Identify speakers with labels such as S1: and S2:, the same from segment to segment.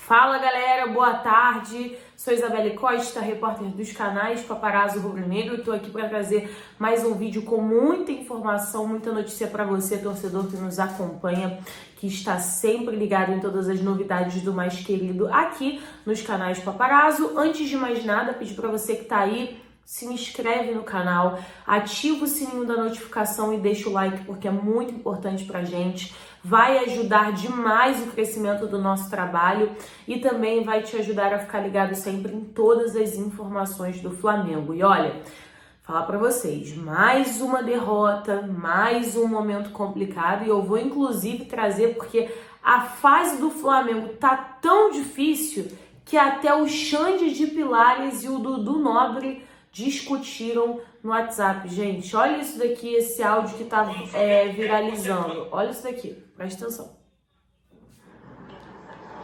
S1: Fala galera, boa tarde, sou Isabelle Costa, repórter dos canais Paparazzo Rubro Negro. Estou aqui para trazer mais um vídeo com muita informação, muita notícia para você, torcedor que nos acompanha, que está sempre ligado em todas as novidades do mais querido aqui nos canais Paparazzo. Antes de mais nada, pedir para você que está aí, se inscreve no canal, ativa o sininho da notificação e deixa o like porque é muito importante pra gente. Vai ajudar demais o crescimento do nosso trabalho e também vai te ajudar a ficar ligado sempre em todas as informações do Flamengo. E olha, falar pra vocês, mais uma derrota, mais um momento complicado e eu vou inclusive trazer porque a fase do Flamengo tá tão difícil que até o Xande de Pilares e o Dudu Nobre discutiram no WhatsApp. Gente, olha isso daqui, esse áudio que tá viralizando. Olha isso daqui, presta atenção.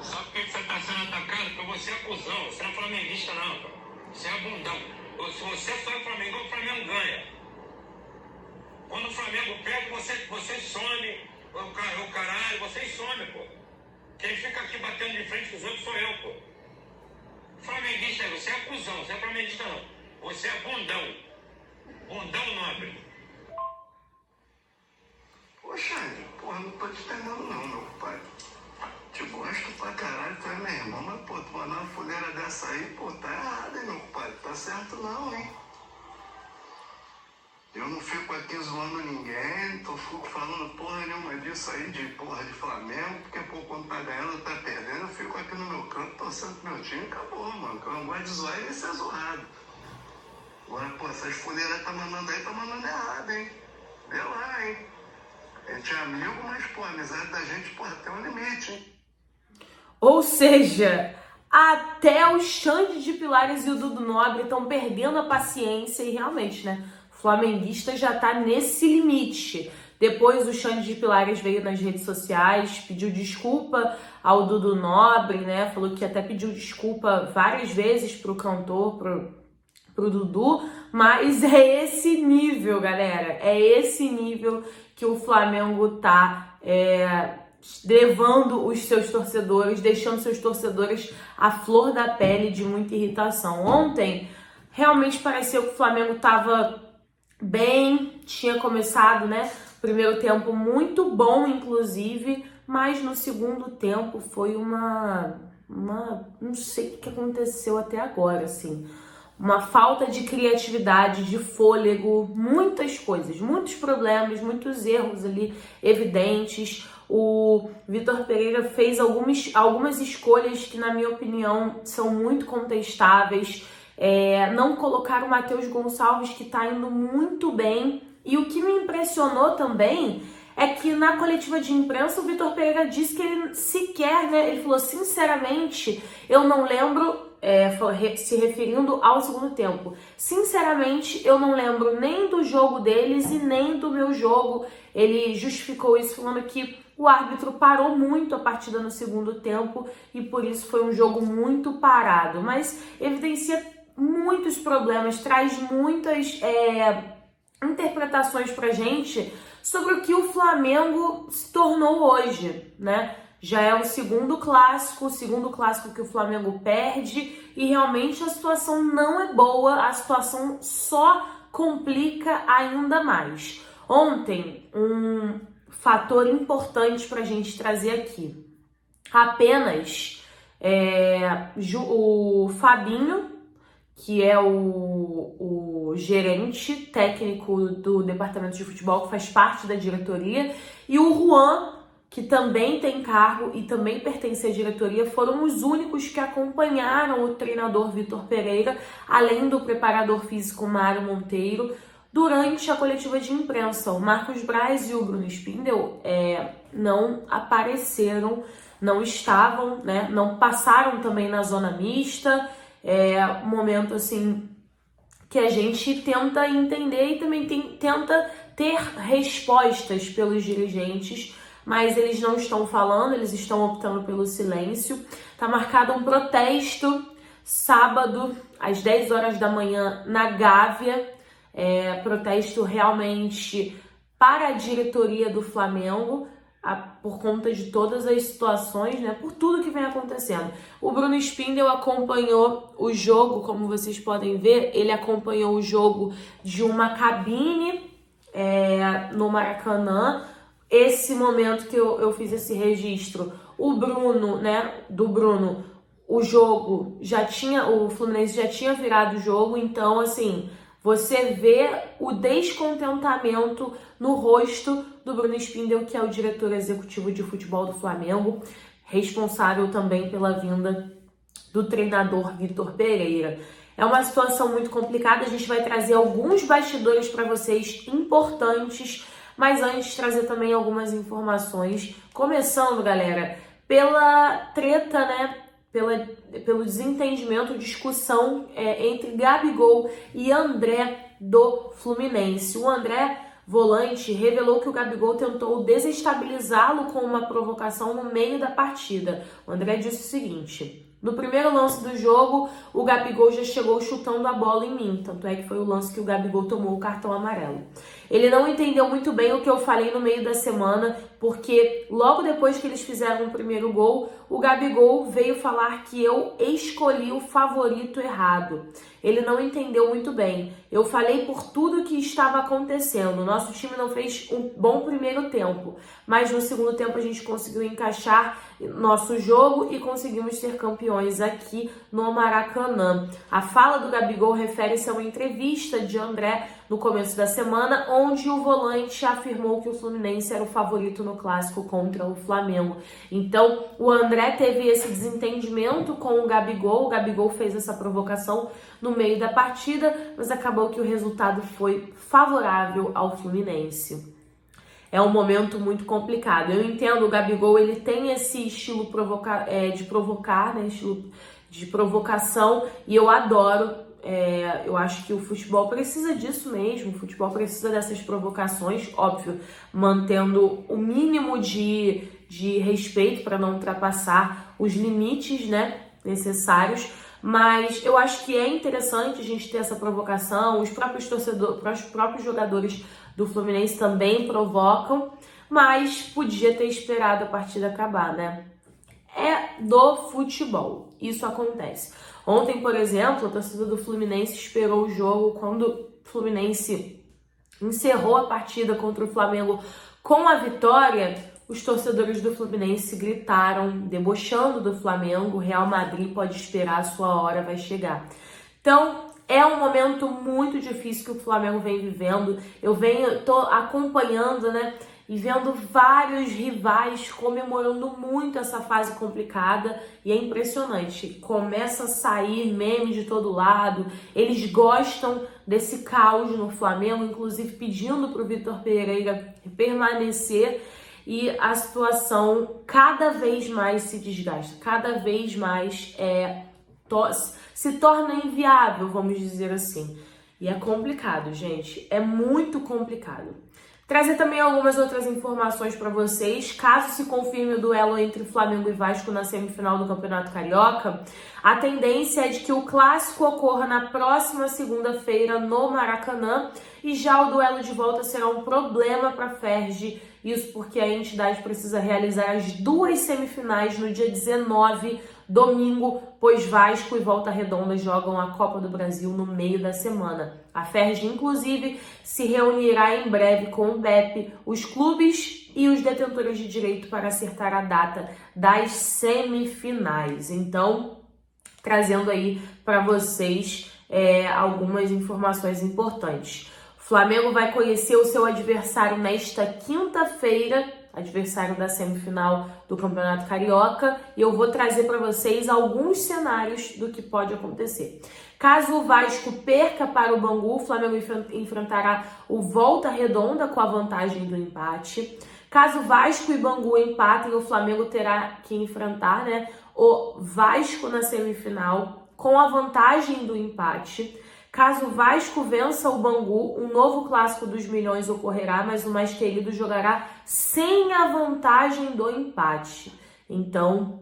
S2: Sabe por que você tá sendo atacado? Porque você é cuzão, você não é flamenguista não, cara. Você é bundão. Se você for Flamengo, o Flamengo ganha. Quando o Flamengo perde, você some. O caralho, vocês somem, pô. Quem fica aqui batendo de frente com os outros sou eu, pô. Flamenguista, você é cuzão, você é flamenguista não. Você é bundão. Bundão nobre.
S3: Ô Xande, porra, não tô te entendendo não, meu pai. Te gosto pra caralho, tu é meu irmão, mas pô, tu mandar uma fuleira dessa aí, pô, tá errado, hein, meu pai. Tá certo não, hein. Eu não fico aqui zoando ninguém, tô falando porra nenhuma disso aí, de porra de Flamengo, porque pô, quando tá ganhando, tá perdendo, eu fico aqui no meu canto, torcendo pro meu time, acabou, mano. Que eu não gosto de zoar e ser zoado. Agora, pô, essas fuleiras tá mandando aí, tá mandando errado, hein? Vê lá, hein? A gente é amigo, mas, pô, a amizade da gente, pô, tem um limite, hein?
S1: Ou seja, até o Xande de Pilares e o Dudu Nobre estão perdendo a paciência e realmente, né? O flamenguista já tá nesse limite. Depois o Xande de Pilares veio nas redes sociais, pediu desculpa ao Dudu Nobre, né? Falou que até pediu desculpa várias vezes pro cantor, pro Dudu, mas é esse nível, galera, é esse nível que o Flamengo tá levando os seus torcedores, deixando seus torcedores à flor da pele de muita irritação. Ontem, realmente pareceu que o Flamengo tava bem, tinha começado, né, primeiro tempo muito bom, inclusive, mas no segundo tempo foi não sei o que aconteceu até agora, assim, uma falta de criatividade, de fôlego, muitas coisas, muitos problemas, muitos erros ali evidentes. O Vitor Pereira fez algumas escolhas que, na minha opinião, são muito contestáveis. Não colocar o Matheus Gonçalves, que tá indo muito bem. E o que me impressionou também é que na coletiva de imprensa o Vitor Pereira disse que ele sequer, né, ele falou, sinceramente, eu não lembro, se referindo ao segundo tempo, sinceramente, eu não lembro nem do jogo deles e nem do meu jogo. Ele justificou isso falando que o árbitro parou muito a partida no segundo tempo e por isso foi um jogo muito parado, mas evidencia muitos problemas, traz muitas interpretações pra gente sobre o que o Flamengo se tornou hoje, né? Já é o segundo clássico que o Flamengo perde e realmente a situação não é boa, a situação só complica ainda mais. Ontem, um fator importante pra gente trazer aqui, apenas o Fabinho, que é o gerente técnico do departamento de futebol, que faz parte da diretoria, e o Juan, que também tem cargo e também pertence à diretoria, foram os únicos que acompanharam o treinador Vitor Pereira, além do preparador físico Mário Monteiro, durante a coletiva de imprensa. O Marcos Braz e o Bruno Spindel não apareceram, não estavam, né, não passaram também na zona mista. Um momento assim que a gente tenta entender e também tenta ter respostas pelos dirigentes, mas eles não estão falando, eles estão optando pelo silêncio. Tá marcado um protesto sábado às 10 horas da manhã na Gávea, protesto realmente para a diretoria do Flamengo, por conta de todas as situações, né? Por tudo que vem acontecendo. O Bruno Spindel acompanhou o jogo, como vocês podem ver, ele acompanhou o jogo de uma cabine no Maracanã. Esse momento que eu fiz esse registro, o Bruno, né? Do Bruno, o jogo o Fluminense já tinha virado o jogo, então assim, você vê o descontentamento no rosto do Bruno Spindel, que é o diretor executivo de futebol do Flamengo, responsável também pela vinda do treinador Vitor Pereira. É uma situação muito complicada, a gente vai trazer alguns bastidores para vocês importantes, mas antes trazer também algumas informações, começando, galera, pela treta, né? Pelo desentendimento, discussão entre Gabigol e André do Fluminense. O André, volante, revelou que o Gabigol tentou desestabilizá-lo com uma provocação no meio da partida. O André disse o seguinte: no primeiro lance do jogo, o Gabigol já chegou chutando a bola em mim, tanto é que foi o lance que o Gabigol tomou o cartão amarelo. Ele não entendeu muito bem o que eu falei no meio da semana, porque logo depois que eles fizeram o primeiro gol, o Gabigol veio falar que eu escolhi o favorito errado. Ele não entendeu muito bem. Eu falei por tudo que estava acontecendo. Nosso time não fez um bom primeiro tempo, mas no segundo tempo a gente conseguiu encaixar nosso jogo e conseguimos ser campeões aqui no Maracanã. A fala do Gabigol refere-se a uma entrevista de André no começo da semana, onde o volante afirmou que o Fluminense era o favorito no clássico contra o Flamengo. Então, o André teve esse desentendimento com o Gabigol fez essa provocação no meio da partida, mas acabou que o resultado foi favorável ao Fluminense. É um momento muito complicado. Eu entendo, o Gabigol, ele tem esse estilo de provocar, né? Estilo de provocação, e eu adoro. Eu acho que o futebol precisa disso mesmo, o futebol precisa dessas provocações, óbvio, mantendo o mínimo de respeito para não ultrapassar os limites, né, necessários, mas eu acho que é interessante a gente ter essa provocação. Os próprios torcedores, os próprios jogadores do Fluminense também provocam, mas podia ter esperado a partida acabar, né? É do futebol, isso acontece. Ontem, por exemplo, a torcida do Fluminense esperou o jogo. Quando o Fluminense encerrou a partida contra o Flamengo com a vitória, os torcedores do Fluminense gritaram, debochando do Flamengo: Real Madrid pode esperar, a sua hora vai chegar. Então, é um momento muito difícil que o Flamengo vem vivendo. Tô acompanhando, né? E vendo vários rivais comemorando muito essa fase complicada, e é impressionante. Começa a sair meme de todo lado, eles gostam desse caos no Flamengo, inclusive pedindo para o Vitor Pereira permanecer, e a situação cada vez mais se desgasta, cada vez mais se torna inviável, vamos dizer assim. E é complicado, gente, é muito complicado. Trazer também algumas outras informações para vocês. Caso se confirme o duelo entre Flamengo e Vasco na semifinal do Campeonato Carioca, a tendência é de que o clássico ocorra na próxima segunda-feira no Maracanã, e já o duelo de volta será um problema para a Ferg, isso porque a entidade precisa realizar as duas semifinais no dia 19, domingo, pois Vasco e Volta Redonda jogam a Copa do Brasil no meio da semana. A Ferg, inclusive, se reunirá em breve com o BEP, os clubes e os detentores de direito para acertar a data das semifinais. Então, trazendo aí para vocês algumas informações importantes. O Flamengo vai conhecer o seu adversário nesta quinta-feira, adversário da semifinal do Campeonato Carioca, e eu vou trazer para vocês alguns cenários do que pode acontecer. Caso o Vasco perca para o Bangu, o Flamengo enfrentará o Volta Redonda com a vantagem do empate. Caso Vasco e Bangu empatem, o Flamengo terá que enfrentar, né, o Vasco na semifinal com a vantagem do empate. Caso o Vasco vença o Bangu, um novo clássico dos milhões ocorrerá, mas o mais querido jogará sem a vantagem do empate. Então,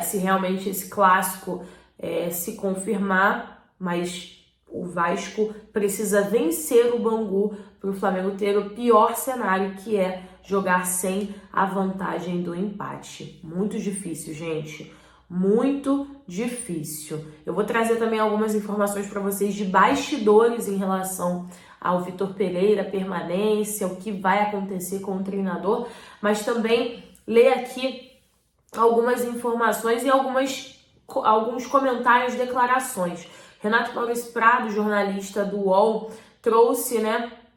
S1: se realmente esse clássico se confirmar, mas o Vasco precisa vencer o Bangu para o Flamengo ter o pior cenário, que é jogar sem a vantagem do empate. Muito difícil, gente. Muito difícil. Eu vou trazer também algumas informações para vocês de bastidores em relação ao Vitor Pereira, permanência, o que vai acontecer com o treinador, mas também ler aqui algumas informações e alguns comentários, declarações. Renato Maurício Prado, jornalista do UOL, trouxe,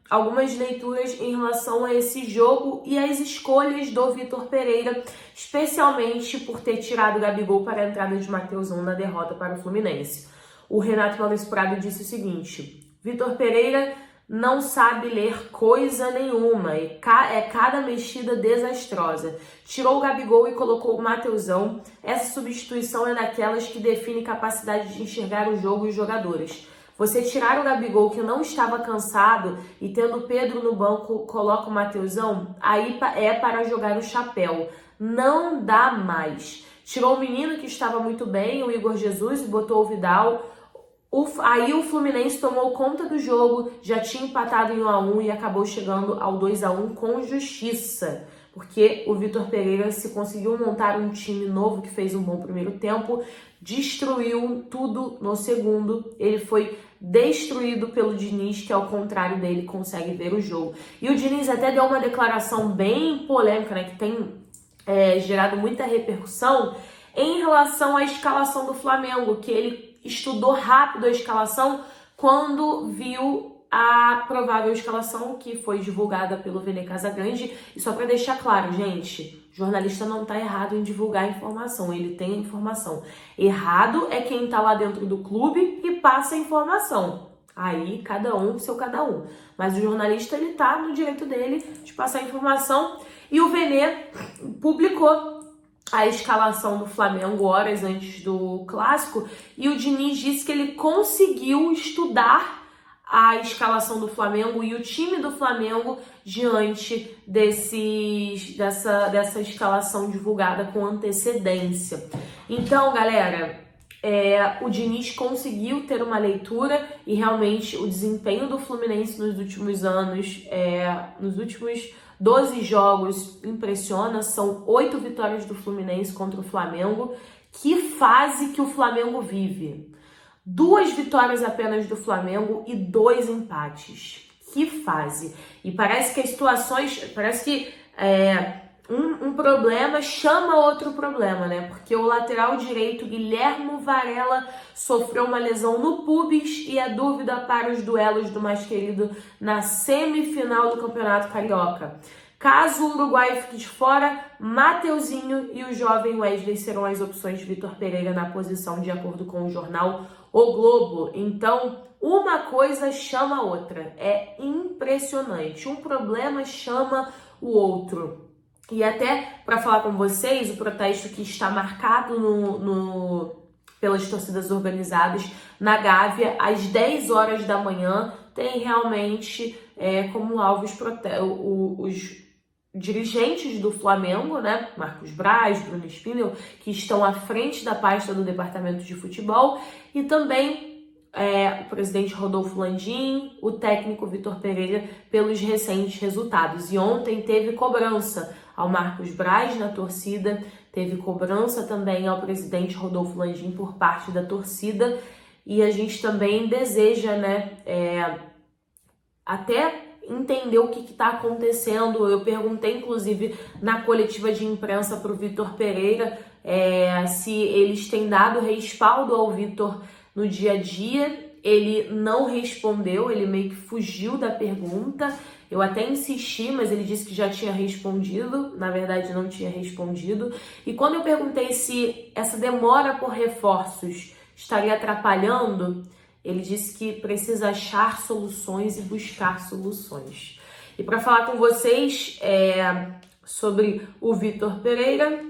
S1: algumas leituras em relação a esse jogo e as escolhas do Vitor Pereira, especialmente por ter tirado o Gabigol para a entrada de Matheusão na derrota para o Fluminense. O Renato Maurício Prado disse o seguinte: Vitor Pereira não sabe ler coisa nenhuma, é cada mexida desastrosa. Tirou o Gabigol e colocou o Matheusão. Essa substituição é daquelas que define capacidade de enxergar o jogo e os jogadores. Você tirar o Gabigol, que não estava cansado, e tendo o Pedro no banco, coloca o Matheusão, aí é para jogar o chapéu. Não dá mais. Tirou o menino que estava muito bem, o Igor Jesus, e botou o Vidal. Aí o Fluminense tomou conta do jogo, já tinha empatado em 1-1 e acabou chegando ao 2-1 com justiça, porque o Vitor Pereira se conseguiu montar um time novo que fez um bom primeiro tempo, destruiu tudo no segundo, ele foi destruído pelo Diniz, que ao contrário dele consegue ver o jogo. E o Diniz até deu uma declaração bem polêmica, que tem gerado muita repercussão em relação à escalação do Flamengo, que ele estudou rápido a escalação quando viu a provável escalação que foi divulgada pelo Vene Casagrande. E só para deixar claro, gente, jornalista não está errado em divulgar a informação, ele tem a informação. Errado é quem está lá dentro do clube e passa a informação. Aí, cada um, seu cada um. Mas o jornalista, ele tá no direito dele de passar a informação. E o Vene publicou a escalação do Flamengo horas antes do Clássico, e o Diniz disse que ele conseguiu estudar a escalação do Flamengo e o time do Flamengo diante dessa escalação divulgada com antecedência. Então, galera, o Diniz conseguiu ter uma leitura e realmente o desempenho do Fluminense nos últimos anos, nos últimos 12 jogos, impressiona. São 8 vitórias do Fluminense contra o Flamengo. Que fase que o Flamengo vive! 2 vitórias apenas do Flamengo e 2 empates. Que fase! E parece que as situações... Parece que um problema chama outro problema, Porque o lateral direito, Guilherme Varela, sofreu uma lesão no pubis e é dúvida para os duelos do mais querido na semifinal do Campeonato Carioca. Caso o Uruguai fique de fora, Mateuzinho e o jovem Wesley serão as opções de Vitor Pereira na posição, de acordo com o jornal O Globo. Então, uma coisa chama a outra. É impressionante. Um problema chama o outro. E até para falar com vocês, o protesto que está marcado pelas torcidas organizadas na Gávea, às 10 horas da manhã, tem realmente como alvo os dirigentes do Flamengo, Marcos Braz, Bruno Spindel, que estão à frente da pasta do departamento de futebol, e também o presidente Rodolfo Landim, o técnico Vitor Pereira, pelos recentes resultados. E ontem teve cobrança ao Marcos Braz na torcida, teve cobrança também ao presidente Rodolfo Landim por parte da torcida, e a gente também deseja, até entender o que está acontecendo. Eu perguntei, inclusive, na coletiva de imprensa para o Vitor Pereira se eles têm dado respaldo ao Vitor no dia a dia. Ele não respondeu, ele meio que fugiu da pergunta. Eu até insisti, mas ele disse que já tinha respondido. Na verdade, não tinha respondido. E quando eu perguntei se essa demora por reforços estaria atrapalhando, ele disse que precisa achar soluções e buscar soluções. E para falar com vocês sobre o Vitor Pereira,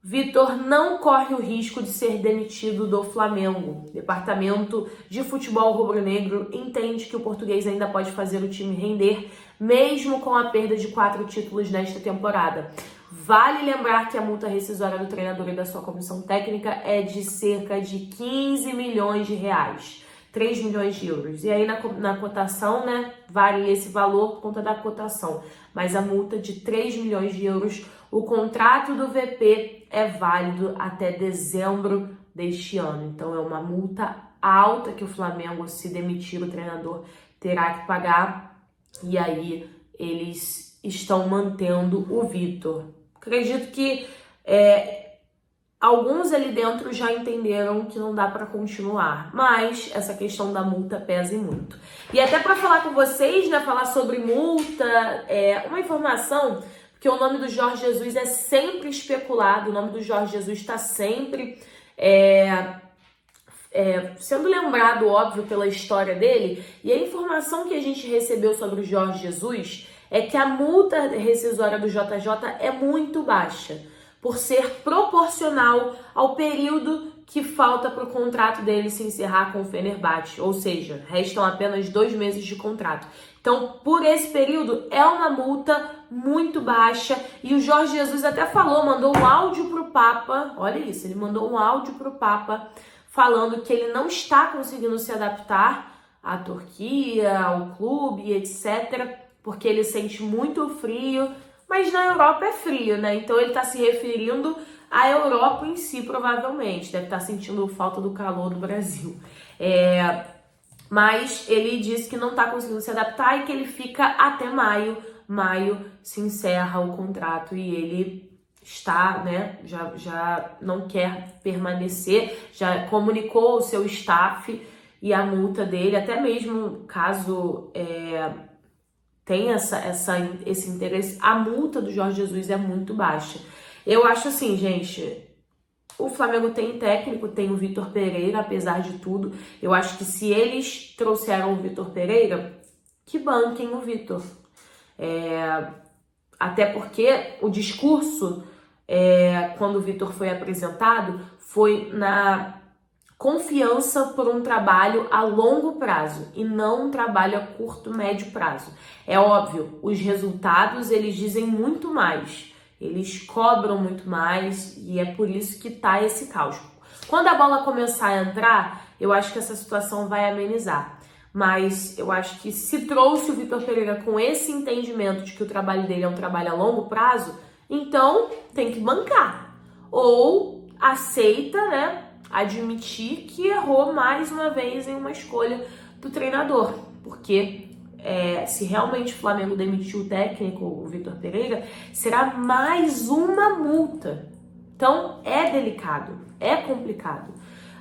S1: Vitor não corre o risco de ser demitido do Flamengo. O departamento de futebol rubro-negro entende que o português ainda pode fazer o time render, mesmo com a perda de 4 títulos nesta temporada. Vale lembrar que a multa rescisória do treinador e da sua comissão técnica é de cerca de 15 milhões de reais. 3 milhões de euros. E aí na cotação, né, varia esse valor por conta da cotação. Mas a multa de 3 milhões de euros, o contrato do VP é válido até dezembro deste ano. Então é uma multa alta que o Flamengo, se demitir o treinador, terá que pagar. E aí eles estão mantendo o Vitor. Acredito que alguns ali dentro já entenderam que não dá para continuar, mas essa questão da multa pesa muito. E até para falar com vocês, né, falar sobre multa, uma informação, porque o nome do Jorge Jesus é sempre especulado, o nome do Jorge Jesus está sempre sendo lembrado, óbvio, pela história dele. E a informação que a gente recebeu sobre o Jorge Jesus é que a multa rescisória do JJ é muito baixa, por ser proporcional ao período que falta para o contrato dele se encerrar com o Fenerbahçe, ou seja, restam apenas 2 meses de contrato. Então, por esse período, é uma multa muito baixa, e o Jorge Jesus até falou, mandou um áudio para o Papa, olha isso, ele mandou um áudio para o Papa falando que ele não está conseguindo se adaptar à Turquia, ao clube, etc., porque ele sente muito frio, mas na Europa é frio, né? Então ele está se referindo à Europa em si, provavelmente. Deve estar sentindo falta do calor do Brasil. Mas ele disse que não está conseguindo se adaptar e que ele fica até maio. Maio se encerra o contrato e ele está, né? Já não quer permanecer, já comunicou ao seu staff e a multa dele, até mesmo caso tem esse interesse, a multa do Jorge Jesus é muito baixa. Eu acho assim, gente, o Flamengo tem técnico, tem o Vitor Pereira, apesar de tudo. Eu acho que se eles trouxeram o Vitor Pereira, que banquem o Vitor. Até porque o discurso, quando o Vitor foi apresentado, foi na confiança por um trabalho a longo prazo e não um trabalho a curto, médio prazo. É óbvio, os resultados, eles dizem muito mais, eles cobram muito mais e é por isso que tá esse caos. Quando a bola começar a entrar, eu acho que essa situação vai amenizar. Mas eu acho que se trouxe o Vitor Pereira com esse entendimento de que o trabalho dele é um trabalho a longo prazo, então tem que bancar. Ou aceita, né, admitir que errou mais uma vez em uma escolha do treinador, porque se realmente o Flamengo demitiu o técnico, o Vitor Pereira, será mais uma multa. Então é delicado, é complicado,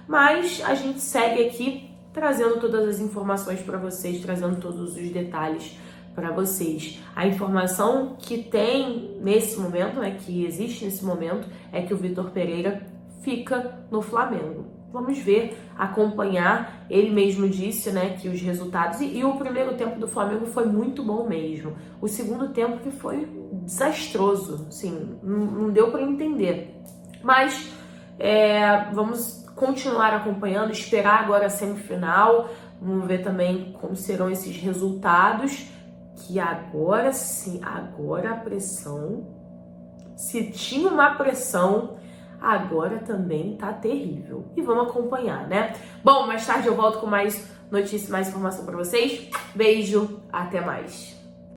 S1: mas a gente segue aqui trazendo todas as informações para vocês, trazendo todos os detalhes para vocês. A informação que tem nesse momento, né, que existe nesse momento, é que o Vitor Pereira fica no Flamengo. Vamos ver, acompanhar. Ele mesmo disse, né, que os resultados... E o primeiro tempo do Flamengo foi muito bom mesmo. O segundo tempo que foi desastroso. Assim, não deu para entender. Mas vamos continuar acompanhando, esperar agora a semifinal. Vamos ver também como serão esses resultados. Que agora sim, agora a pressão... Se tinha uma pressão... Agora também tá terrível. E vamos acompanhar, né? Bom, mais tarde eu volto com mais notícias, mais informação pra vocês. Beijo, até mais.